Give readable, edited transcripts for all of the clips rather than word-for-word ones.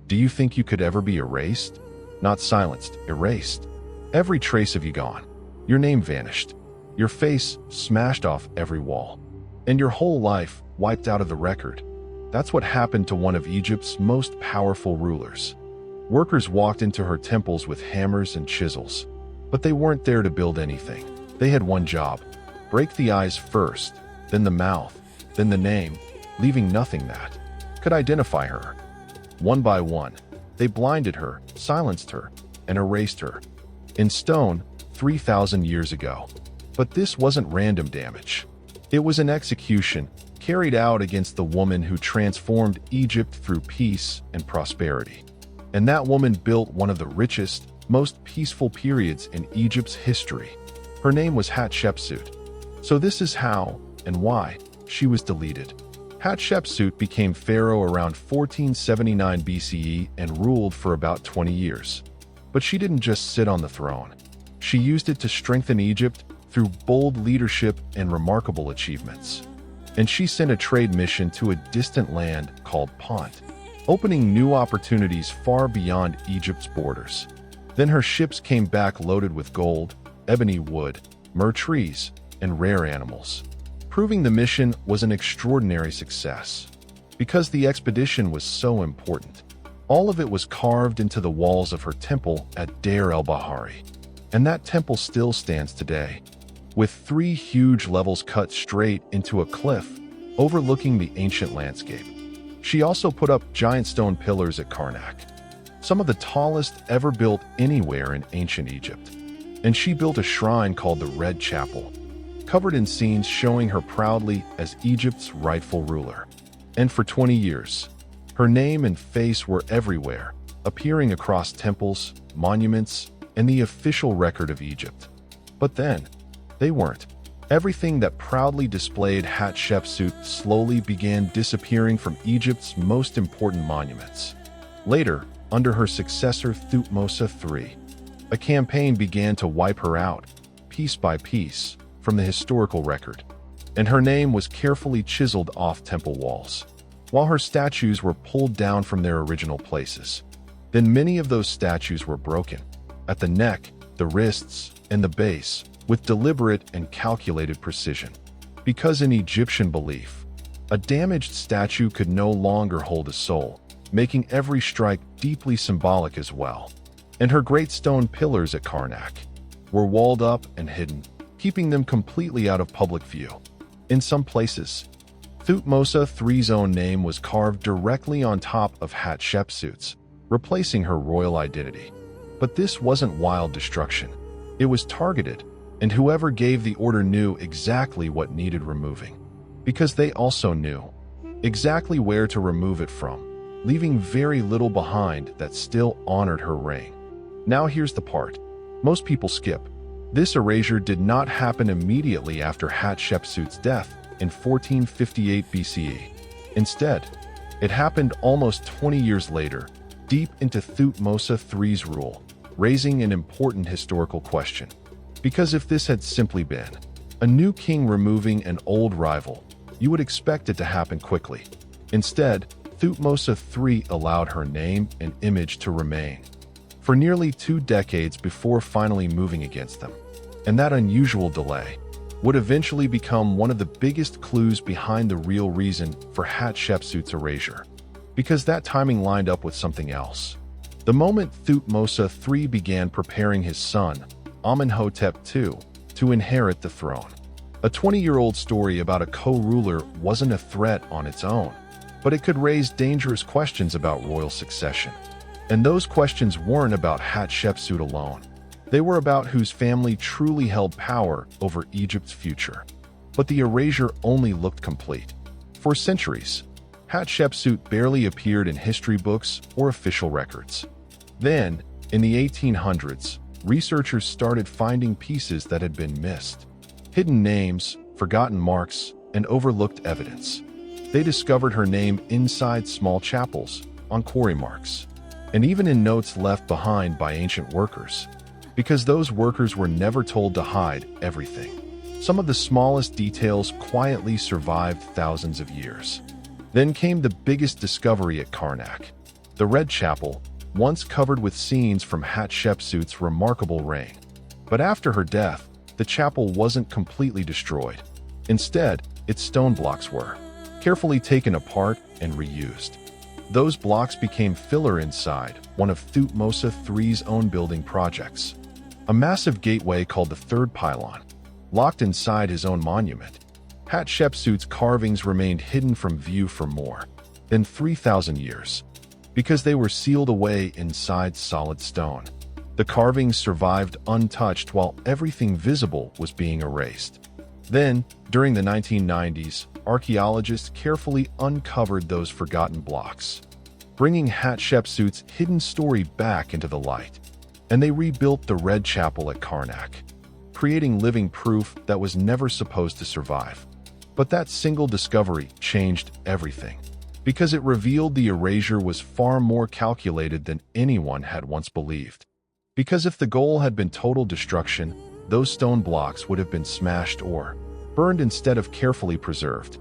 Do you think you could ever be erased? Not silenced, erased. Every trace of you gone. Your name vanished. Your face smashed off every wall. And your whole life wiped out of the record. That's what happened to one of Egypt's most powerful rulers. Workers walked into her temples with hammers and chisels. But they weren't there to build anything. They had one job. Break the eyes first, then the mouth, then the name, leaving nothing that could identify her. One by one, they blinded her, silenced her, and erased her. In stone, 3,000 years ago. But this wasn't random damage. It was an execution carried out against the woman who transformed Egypt through peace and prosperity. And that woman built one of the richest, most peaceful periods in Egypt's history. Her name was Hatshepsut. So this is how and why she was deleted. Hatshepsut became pharaoh around 1479 BCE and ruled for about 20 years. But she didn't just sit on the throne. She used it to strengthen Egypt through bold leadership and remarkable achievements. And she sent a trade mission to a distant land called Punt, opening new opportunities far beyond Egypt's borders. Then her ships came back loaded with gold, ebony wood, myrrh trees, and rare animals, proving the mission was an extraordinary success. Because the expedition was so important, all of it was carved into the walls of her temple at el-Bahari. And that temple still stands today, with 3 huge levels cut straight into a cliff overlooking the ancient landscape. She also put up giant stone pillars at Karnak, some of the tallest ever built anywhere in ancient Egypt. And she built a shrine called the Red Chapel, covered in scenes showing her proudly as Egypt's rightful ruler. And for 20 years, her name and face were everywhere, appearing across temples, monuments, and the official record of Egypt. But then, they weren't. Everything that proudly displayed Hatshepsut slowly began disappearing from Egypt's most important monuments. Later, under her successor Thutmose III, a campaign began to wipe her out, piece by piece, from the historical record, and her name was carefully chiseled off temple walls, while her statues were pulled down from their original places. Then many of those statues were broken, at the neck, the wrists, and the base, with deliberate and calculated precision. Because in Egyptian belief, a damaged statue could no longer hold a soul, making every strike deeply symbolic as well. And her great stone pillars at Karnak were walled up and hidden, keeping them completely out of public view. In some places, Thutmose III's own name was carved directly on top of Hatshepsut's, replacing her royal identity. But this wasn't wild destruction. It was targeted, and whoever gave the order knew exactly what needed removing. Because they also knew exactly where to remove it from, leaving very little behind that still honored her reign. Now here's the part most people skip. This erasure did not happen immediately after Hatshepsut's death in 1458 BCE. Instead, it happened almost 20 years later, deep into Thutmose III's rule, raising an important historical question. Because if this had simply been a new king removing an old rival, you would expect it to happen quickly. Instead, Thutmose III allowed her name and image to remain for nearly 2 decades before finally moving against them. And that unusual delay would eventually become one of the biggest clues behind the real reason for Hatshepsut's erasure. Because that timing lined up with something else. The moment Thutmose III began preparing his son, Amenhotep II, to inherit the throne. A 20-year-old story about a co-ruler wasn't a threat on its own, but it could raise dangerous questions about royal succession. And those questions weren't about Hatshepsut alone. They were about whose family truly held power over Egypt's future. But the erasure only looked complete. For centuries, Hatshepsut barely appeared in history books or official records. Then, in the 1800s, researchers started finding pieces that had been missed. Hidden names, forgotten marks, and overlooked evidence. They discovered her name inside small chapels, on quarry marks, and even in notes left behind by ancient workers. Because those workers were never told to hide everything. Some of the smallest details quietly survived thousands of years. Then came the biggest discovery at Karnak. the Red Chapel, once covered with scenes from Hatshepsut's remarkable reign. But after her death, the chapel wasn't completely destroyed. Instead, its stone blocks were carefully taken apart and reused. Those blocks became filler inside one of Thutmose III's own building projects, a massive gateway called the Third Pylon, locked inside his own monument. Hatshepsut's carvings remained hidden from view for more than 3,000 years, because they were sealed away inside solid stone. The carvings survived untouched while everything visible was being erased. Then, during the 1990s, archaeologists carefully uncovered those forgotten blocks, bringing Hatshepsut's hidden story back into the light. And they rebuilt the Red Chapel at Karnak, creating living proof that was never supposed to survive. But that single discovery changed everything, because it revealed the erasure was far more calculated than anyone had once believed. Because if the goal had been total destruction, those stone blocks would have been smashed or burned instead of carefully preserved.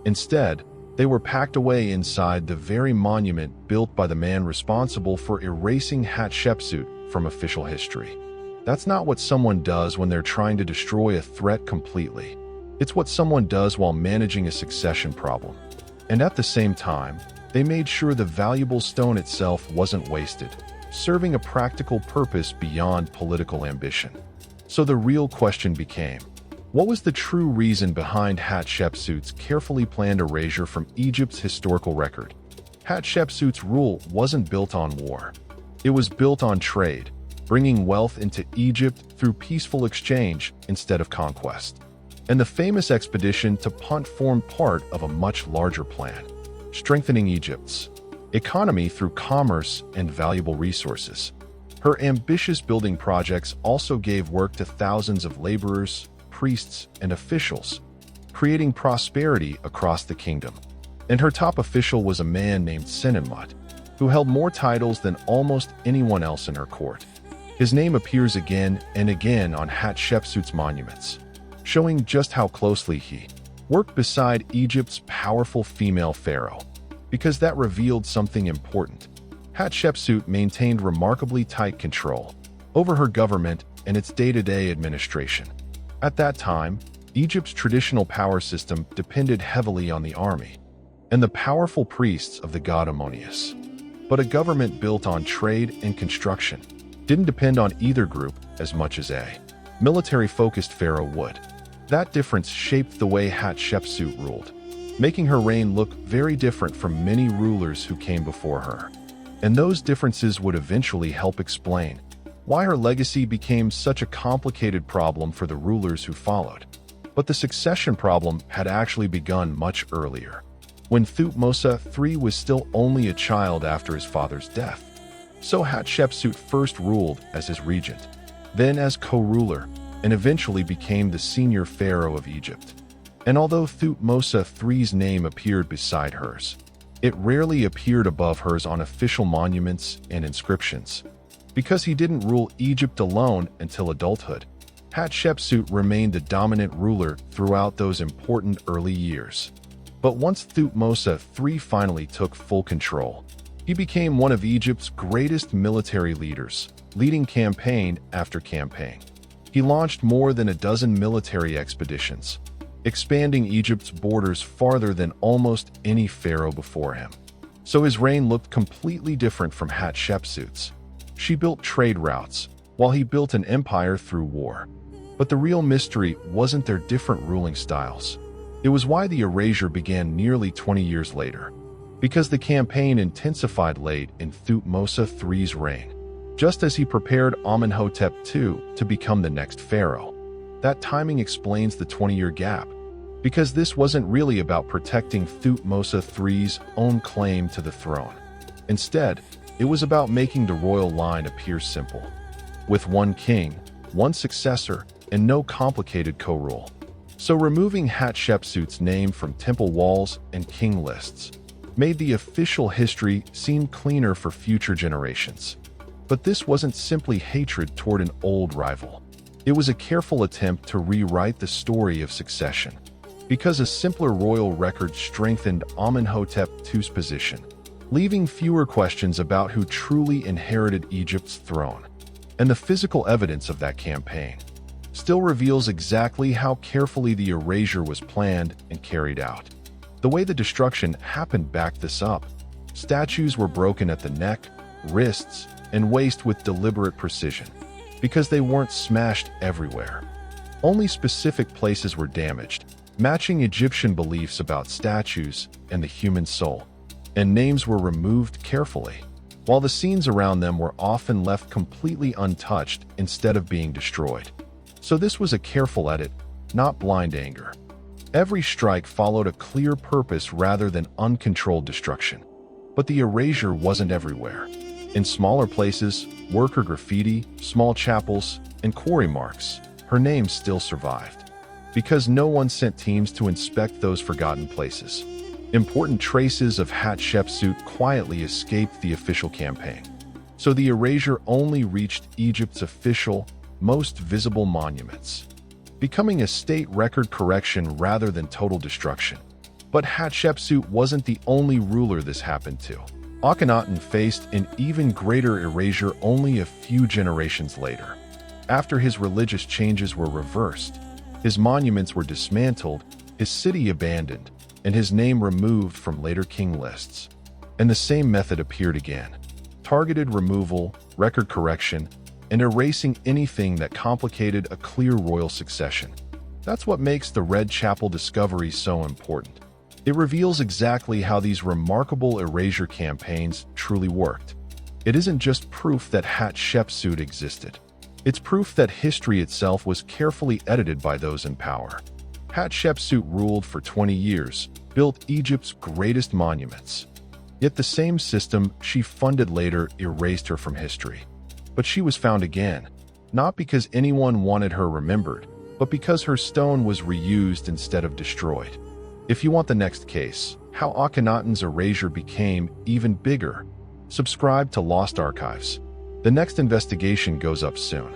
Instead, they were packed away inside the very monument built by the man responsible for erasing Hatshepsut from official history. That's not what someone does when they're trying to destroy a threat completely. It's what someone does while managing a succession problem. And at the same time, they made sure the valuable stone itself wasn't wasted, serving a practical purpose beyond political ambition. So the real question became, what was the true reason behind Hatshepsut's carefully planned erasure from Egypt's historical record? Hatshepsut's rule wasn't built on war. It was built on trade, bringing wealth into Egypt through peaceful exchange instead of conquest. And the famous expedition to Punt formed part of a much larger plan, strengthening Egypt's economy through commerce and valuable resources. Her ambitious building projects also gave work to thousands of laborers, priests, and officials, creating prosperity across the kingdom. And her top official was a man named Senenmut, who held more titles than almost anyone else in her court. His name appears again and again on Hatshepsut's monuments, showing just how closely he worked beside Egypt's powerful female pharaoh. Because that revealed something important. Hatshepsut maintained remarkably tight control over her government and its day-to-day administration. At that time, Egypt's traditional power system depended heavily on the army and the powerful priests of the god Ammonius. But a government built on trade and construction didn't depend on either group as much as a military-focused pharaoh would. That difference shaped the way Hatshepsut ruled, making her reign look very different from many rulers who came before her. And those differences would eventually help explain why her legacy became such a complicated problem for the rulers who followed. But the succession problem had actually begun much earlier, when Thutmose III was still only a child after his father's death. So Hatshepsut first ruled as his regent, then as co-ruler, and eventually became the senior pharaoh of Egypt. And although Thutmose III's name appeared beside hers, it rarely appeared above hers on official monuments and inscriptions. Because he didn't rule Egypt alone until adulthood, Hatshepsut remained the dominant ruler throughout those important early years. But once Thutmose III finally took full control, he became one of Egypt's greatest military leaders, leading campaign after campaign. He launched more than a dozen military expeditions, expanding Egypt's borders farther than almost any pharaoh before him. So his reign looked completely different from Hatshepsut's. She built trade routes, while he built an empire through war. But the real mystery wasn't their different ruling styles. It was why the erasure began nearly 20 years later. Because the campaign intensified late in Thutmose III's reign, just as he prepared Amenhotep II to become the next pharaoh. That timing explains the 20-year gap, because this wasn't really about protecting Thutmose III's own claim to the throne. Instead, it was about making the royal line appear simple, with one king, one successor, and no complicated co-rule. So removing Hatshepsut's name from temple walls and king lists made the official history seem cleaner for future generations. But this wasn't simply hatred toward an old rival. It was a careful attempt to rewrite the story of succession, because a simpler royal record strengthened Amenhotep II's position, leaving fewer questions about who truly inherited Egypt's throne. And the physical evidence of that campaign still reveals exactly how carefully the erasure was planned and carried out. The way the destruction happened backed this up. Statues were broken at the neck, wrists, and waist with deliberate precision, because they weren't smashed everywhere. Only specific places were damaged, matching Egyptian beliefs about statues and the human soul. And names were removed carefully, while the scenes around them were often left completely untouched instead of being destroyed. So this was a careful edit, not blind anger. Every strike followed a clear purpose rather than uncontrolled destruction. But the erasure wasn't everywhere. In smaller places, worker graffiti, small chapels, and quarry marks, her name still survived, because no one sent teams to inspect those forgotten places. Important traces of Hatshepsut quietly escaped the official campaign. So the erasure only reached Egypt's official, most visible monuments, becoming a state record correction rather than total destruction. But Hatshepsut wasn't the only ruler this happened to. Akhenaten faced an even greater erasure only a few generations later. After his religious changes were reversed, his monuments were dismantled, his city abandoned, and his name removed from later king lists. And the same method appeared again: targeted removal, record correction, and erasing anything that complicated a clear royal succession. That's what makes the Red Chapel discovery so important. It reveals exactly how these remarkable erasure campaigns truly worked. It isn't just proof that Hatshepsut existed. It's proof that history itself was carefully edited by those in power. Hatshepsut ruled for 20 years, built Egypt's greatest monuments. Yet the same system she funded later erased her from history. But she was found again, not because anyone wanted her remembered, but because her stone was reused instead of destroyed. If you want the next case, how Akhenaten's erasure became even bigger, subscribe to Lost Archives. The next investigation goes up soon.